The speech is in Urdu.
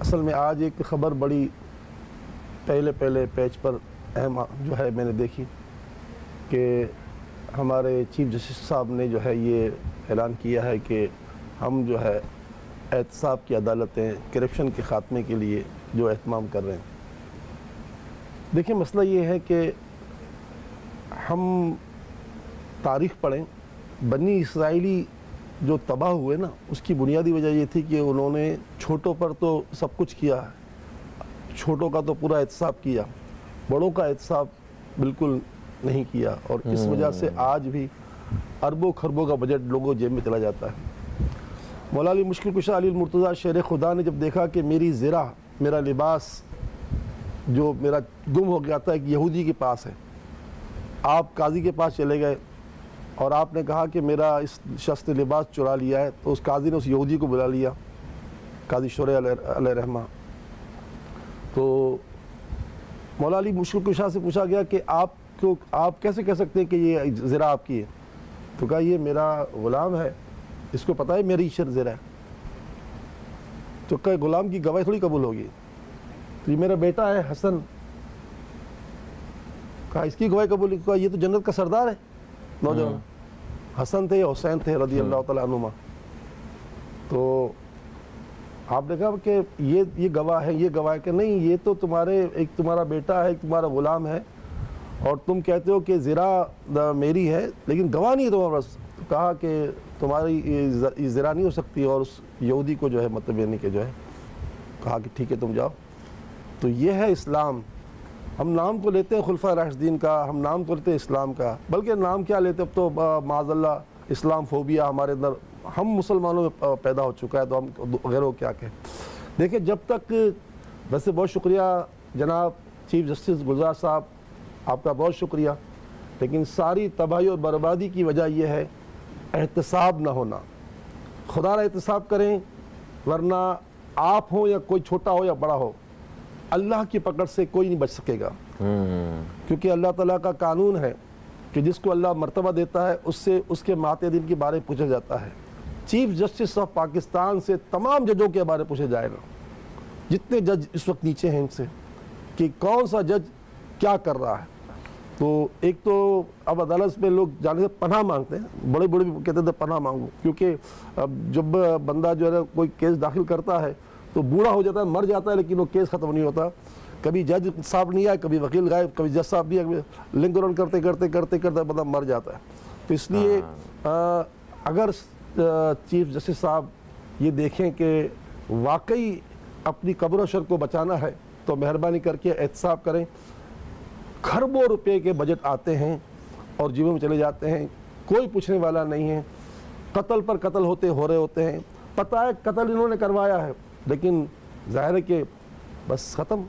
اصل میں آج ایک خبر بڑی پہلے پیج پر اہم جو ہے میں نے دیکھی کہ ہمارے چیف جسٹس صاحب نے جو ہے یہ اعلان کیا ہے کہ ہم جو ہے احتساب کی عدالتیں کرپشن کے خاتمے کے لیے جو اہتمام کر رہے ہیں۔ دیکھیں مسئلہ یہ ہے کہ ہم تاریخ پڑھیں، بنی اسرائیلی جو تباہ ہوئے نا، اس کی بنیادی وجہ یہ تھی کہ انہوں نے چھوٹوں پر تو سب کچھ کیا، چھوٹوں کا تو پورا احتساب کیا، بڑوں کا احتساب بالکل نہیں کیا، اور اس وجہ سے آج بھی اربوں خربوں کا بجٹ لوگوں جیب میں چلا جاتا ہے۔ مولا علی مشکل کشا علی المرتضیٰ شیر خدا نے جب دیکھا کہ میری زرہ، میرا لباس جو میرا گم ہو گیا تھا ایک یہودی کے پاس ہے، آپ قاضی کے پاس چلے گئے اور آپ نے کہا کہ میرا اس شخص نے لباس چرا لیا ہے، تو اس قاضی نے اس یہودی کو بلا لیا، قاضی شورے علیہ رحمہ۔ تو مولا علی مشکل کشا سے پوچھا گیا کہ آپ کیسے کہہ سکتے ہیں کہ یہ زرہ آپ کی ہے؟ تو کہا یہ میرا غلام ہے، اس کو پتہ ہے میری زرہ ہے۔ تو کہ غلام کی گواہی تھوڑی قبول ہوگی، تو یہ میرا بیٹا ہے حسن، کہا اس کی گواہی قبول، کہا یہ تو جنت کا سردار ہے نوجوان، حسن تھے حسین تھے رضی اللہ تعالیٰ عنہما۔ تو آپ نے کہا کہ یہ گواہ ہے، یہ گواہ ہے کہ نہیں، یہ تو تمہارا بیٹا ہے، ایک تمہارا غلام ہے، اور تم کہتے ہو کہ زرہ میری ہے لیکن گواہ نہیں ہے تمہارے پاس۔ تو کہا کہ تمہاری یہ زرہ نہیں ہو سکتی، اور اس یہودی کو جو ہے مطلب یعنی کہ جو ہے کہا کہ ٹھیک ہے تم جاؤ۔ تو یہ ہے اسلام۔ ہم نام تو لیتے ہیں خلفاء راشدین کا، ہم نام تو لیتے ہیں اسلام کا، بلکہ نام کیا لیتے اب تو معاذ اللہ اسلام فوبیا ہمارے اندر ہم مسلمانوں میں پیدا ہو چکا ہے، تو ہم غیروں کیا کہیں۔ دیکھیں جب تک، ویسے بہت شکریہ جناب چیف جسٹس گلزار صاحب، آپ کا بہت شکریہ، لیکن ساری تباہی اور بربادی کی وجہ یہ ہے احتساب نہ ہونا۔ خدا را احتساب کریں، ورنہ آپ ہوں یا کوئی چھوٹا ہو یا بڑا ہو، اللہ کی پکڑ سے کوئی نہیں بچ سکے گا، کیونکہ اللہ تعالیٰ کا قانون ہے کہ جس کو اللہ مرتبہ دیتا ہے اس سے اس کے ماتے دن کے بارے پوچھا جاتا ہے۔ چیف جسٹس آف پاکستان سے تمام ججوں کے بارے پوچھا جائے گا، جتنے جج اس وقت نیچے ہیں ان سے، کہ کون سا جج کیا کر رہا ہے۔ تو ایک تو اب عدالت میں لوگ جانے سے پناہ مانگتے ہیں، بڑے بڑے کہتے تھے پناہ مانگو، کیونکہ اب جب بندہ جو ہے کوئی کیس داخل کرتا ہے تو بوڑھا ہو جاتا ہے، مر جاتا ہے، لیکن وہ کیس ختم نہیں ہوتا۔ کبھی جج صاحب نہیں آئے، کبھی وکیل غائب، کبھی جج صاحب نہیں آئے، لنک رن کرتے کرتے بندہ مر جاتا ہے۔ تو اس لیے اگر چیف جسٹس صاحب یہ دیکھیں کہ واقعی اپنی قبر و شر کو بچانا ہے تو مہربانی کر کے احتساب کریں۔ کھربوں روپے کے بجٹ آتے ہیں اور جیبوں میں چلے جاتے ہیں، کوئی پوچھنے والا نہیں ہے، قتل پر قتل ہو رہے ہوتے ہیں، پتہ ہے قتل انہوں نے کروایا ہے، لیکن ظاہر ہے کہ بس ختم۔